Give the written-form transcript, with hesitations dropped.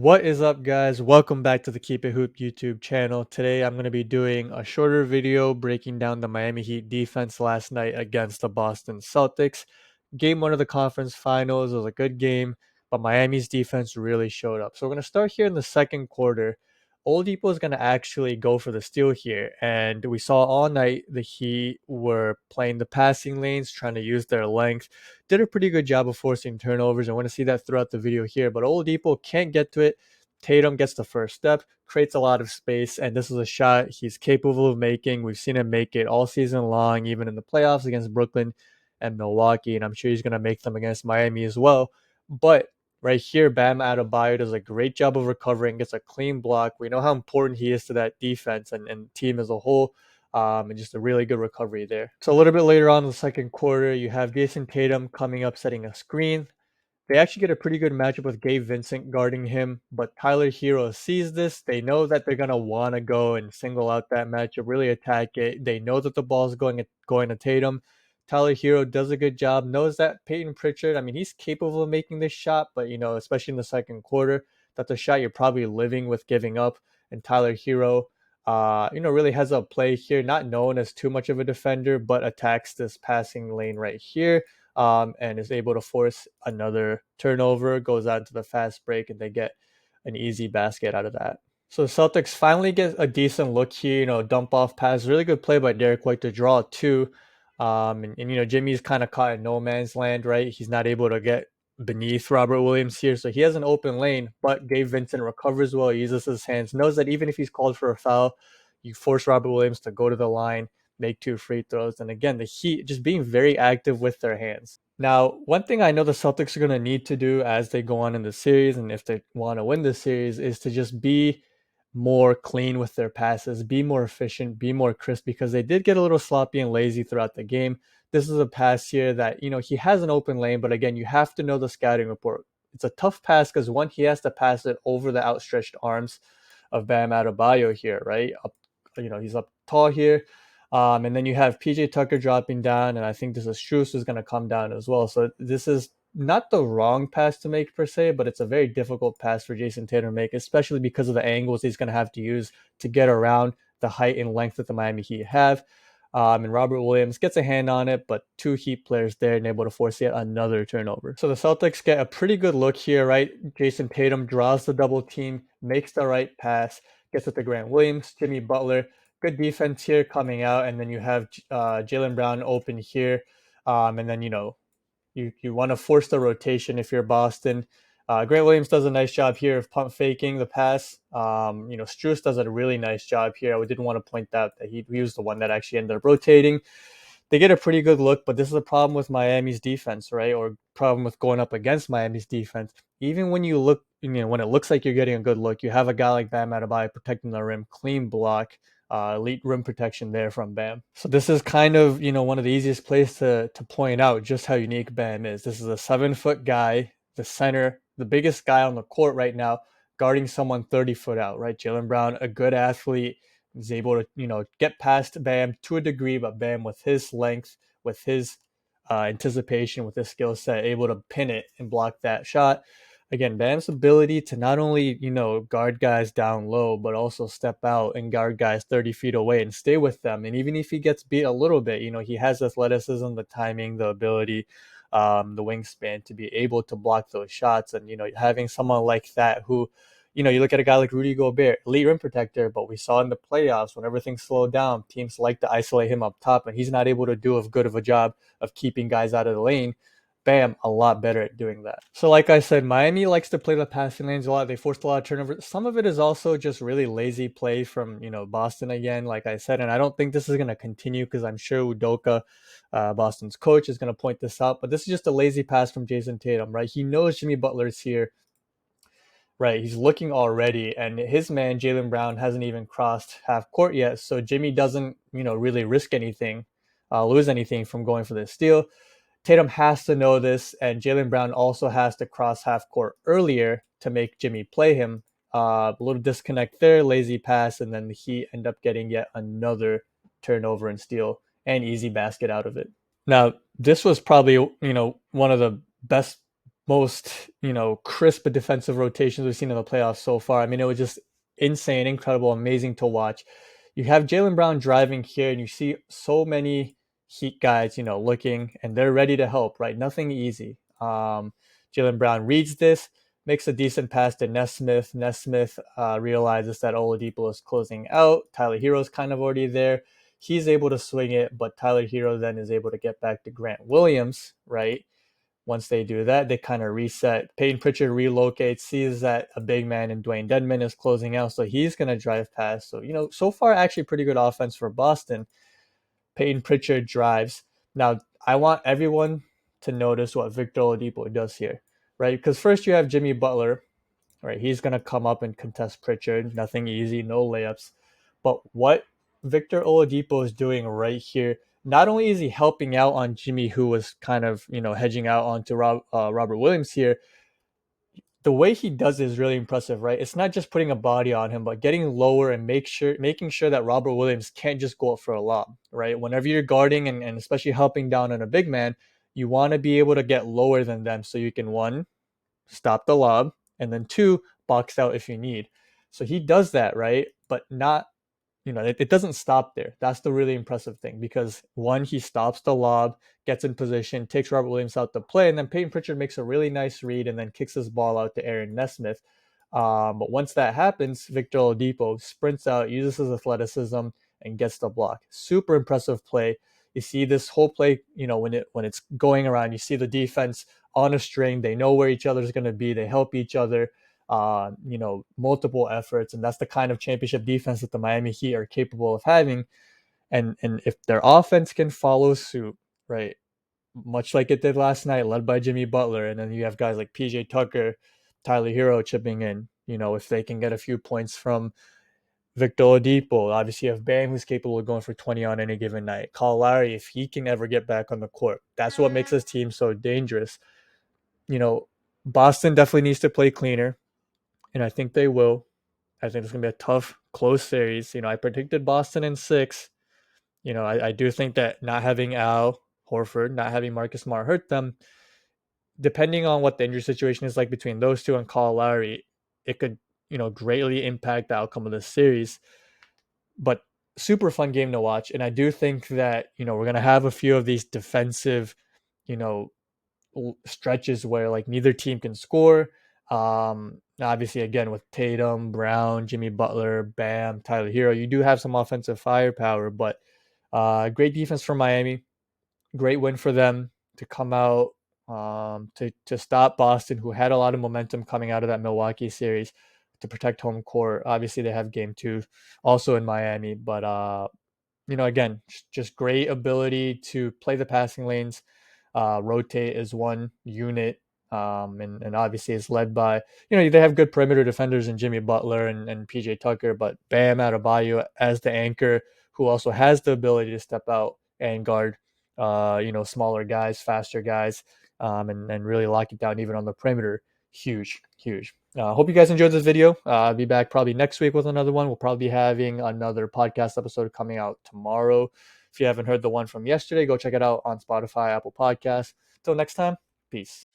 What is up, guys? Welcome back to the Keep It Hoop YouTube channel. Today, I'm going to be doing a shorter video breaking down the Miami Heat defense last night against the Boston Celtics. Game one of the conference finals was a good game, but Miami's defense really showed up. So we're going to start here in the second quarter. Oladipo is going to actually go for the steal here, and we saw all night the Heat were playing the passing lanes, trying to use their length. Did a pretty good job of forcing turnovers. I want to see that throughout the video here, but Oladipo can't get to it. Tatum gets the first step, creates a lot of space, and this is a shot he's capable of making. We've seen him make it all season long, even in the playoffs against Brooklyn and Milwaukee, and I'm sure he's going to make them against Miami as well. But right here, Bam Adebayo does a great job of recovering, gets a clean block. We know how important he is to that defense and team as a whole. And just a really good recovery there. So a little bit later on in the second quarter, you have Jason Tatum coming up, setting a screen. They actually get a pretty good matchup with Gabe Vincent guarding him, but Tyler Hero sees this. They know that they're gonna want to go and single out that matchup, really attack it. They know that the ball's going to Tatum. Tyler Hero does a good job. Knows that Peyton Pritchard. I mean, he's capable of making this shot, but especially in the second quarter, that's a shot you're probably living with giving up. And Tyler Hero, really has a play here. Not known as too much of a defender, but attacks this passing lane right here and is able to force another turnover, goes out to the fast break, and they get an easy basket out of that. So the Celtics finally get a decent look here, dump off pass. Really good play by Derek White to draw two. Jimmy's kind of caught in no man's land, right? He's not able to get beneath Robert Williams here. So he has an open lane, but Gabe Vincent recovers well, he uses his hands, knows that even if he's called for a foul, you force Robert Williams to go to the line, make two free throws. And again, the Heat just being very active with their hands. Now, one thing I know the Celtics are going to need to do as they go on in the series, and if they want to win the series, is to just be more clean with their passes, be more efficient, be more crisp, because they did get a little sloppy and lazy throughout the game. This is a pass here that, he has an open lane, but again, you have to know the scouting report. It's a tough pass because one, he has to pass it over the outstretched arms of Bam Adebayo here, right? He's up tall here. And then you have PJ Tucker dropping down, and I think this is Strus is going to come down as well. So this is not the wrong pass to make per se, but it's a very difficult pass for Jason Tatum to make, especially because of the angles he's going to have to use to get around the height and length that the Miami Heat have. And Robert Williams gets a hand on it, but two Heat players there and able to force yet another turnover. So the Celtics get a pretty good look here, right? Jason Tatum draws the double team, makes the right pass, gets it to Grant Williams, Jimmy Butler. Good defense here coming out, and then you have Jaylen Brown open here, and then you want to force the rotation if you're Boston. Grant Williams does a nice job here of pump faking the pass. Strus does a really nice job here. I didn't want to point out that he was the one that actually ended up rotating. They get a pretty good look, but this is a problem with Miami's defense, right? Or problem with going up against Miami's defense. Even when you look, when it looks like you're getting a good look, you have a guy like Bam Adebayo protecting the rim, clean block, elite rim protection there from Bam. So this is kind of, one of the easiest places to point out just how unique Bam is. This is a 7-foot guy, the center, the biggest guy on the court right now, guarding someone 30 foot out, right? Jaylen Brown, a good athlete, is able to, get past Bam to a degree, but Bam with his length, with his anticipation, with his skill set, able to pin it and block that shot. Again, Bam's ability to not only, guard guys down low, but also step out and guard guys 30 feet away and stay with them. And even if he gets beat a little bit, he has athleticism, the timing, the ability, the wingspan to be able to block those shots. And, having someone like that who, you look at a guy like Rudy Gobert, elite rim protector, but we saw in the playoffs when everything slowed down, teams like to isolate him up top, and he's not able to do as good of a job of keeping guys out of the lane. Bam, a lot better at doing that. So like I said, Miami likes to play the passing lanes a lot. They forced a lot of turnovers. Some of it is also just really lazy play from, Boston again, like I said. And I don't think this is going to continue because I'm sure Udoka, Boston's coach, is going to point this out. But this is just a lazy pass from Jason Tatum, right? He knows Jimmy Butler's here. Right, he's looking already, and his man, Jaylen Brown, hasn't even crossed half court yet. So Jimmy doesn't, really risk anything, lose anything from going for this steal. Tatum has to know this, and Jaylen Brown also has to cross half court earlier to make Jimmy play him. A little disconnect there, lazy pass, and then the Heat end up getting yet another turnover and steal and easy basket out of it. Now, this was probably, one of the best most, crisp defensive rotations we've seen in the playoffs so far. I mean, it was just insane, incredible, amazing to watch. You have Jaylen Brown driving here, and you see so many Heat guys, looking, and they're ready to help, right? Nothing easy. Jaylen Brown reads this, makes a decent pass to Nesmith. Nesmith realizes that Oladipo is closing out. Tyler Hero's kind of already there. He's able to swing it, but Tyler Hero then is able to get back to Grant Williams, right? Once they do that, they kind of reset. Peyton Pritchard relocates, sees that a big man in Dwayne Dedmon is closing out, so he's going to drive past. So, so far, actually pretty good offense for Boston. Peyton Pritchard drives. Now, I want everyone to notice what Victor Oladipo does here, right? Because first you have Jimmy Butler, right? He's going to come up and contest Pritchard. Nothing easy, no layups. But what Victor Oladipo is doing right here, not only is he helping out on Jimmy, who was kind of, hedging out onto Robert Williams here, the way he does it is really impressive, right? It's not just putting a body on him, but getting lower and making sure that Robert Williams can't just go up for a lob, right? Whenever you're guarding and especially helping down on a big man, you want to be able to get lower than them so you can, one, stop the lob, and then two, box out if you need. So he does that, right? But not, it doesn't stop there. That's the really impressive thing, because one, he stops the lob, gets in position, takes Robert Williams out to play, and then Peyton Pritchard makes a really nice read and then kicks his ball out to Aaron Nesmith. But once that happens, Victor Oladipo sprints out, uses his athleticism, and gets the block. Super impressive play. You see this whole play, when it's going around, you see the defense on a string. They know where each other's going to be. They help each other. Multiple efforts, and that's the kind of championship defense that the Miami Heat are capable of having. And if their offense can follow suit, right, much like it did last night, led by Jimmy Butler, and then you have guys like PJ Tucker, Tyler Hero chipping in. If they can get a few points from Victor Oladipo, obviously you have Bam, who's capable of going for 20 on any given night. Kyle Lowry, if he can ever get back on the court, that's what makes this team so dangerous. Boston definitely needs to play cleaner, and I think they will. I think it's going to be a tough, close series. I predicted Boston in 6. I do think that not having Al Horford, not having Marcus Smart hurt them. Depending on what the injury situation is like between those two and Kyle Lowry, it could, greatly impact the outcome of this series. But super fun game to watch. And I do think that, we're going to have a few of these defensive, you know, stretches where like neither team can score. Obviously, again, with Tatum, Brown, Jimmy Butler, Bam, Tyler Hero, you do have some offensive firepower, but great defense for Miami. Great win for them to come out to stop Boston, who had a lot of momentum coming out of that Milwaukee series, to protect home court. Obviously, they have game 2 also in Miami, but again, just great ability to play the passing lanes, rotate as one unit, and obviously it's led by, they have good perimeter defenders in Jimmy Butler and PJ Tucker, but Bam Adebayo as the anchor, who also has the ability to step out and guard, smaller guys, faster guys, and really lock it down even on the perimeter. Huge, huge. Hope you guys enjoyed this video. I'll be back probably next week with another one. We'll probably be having another podcast episode coming out tomorrow. If you haven't heard the one from yesterday, go check it out on Spotify, Apple Podcasts. Till next time, peace.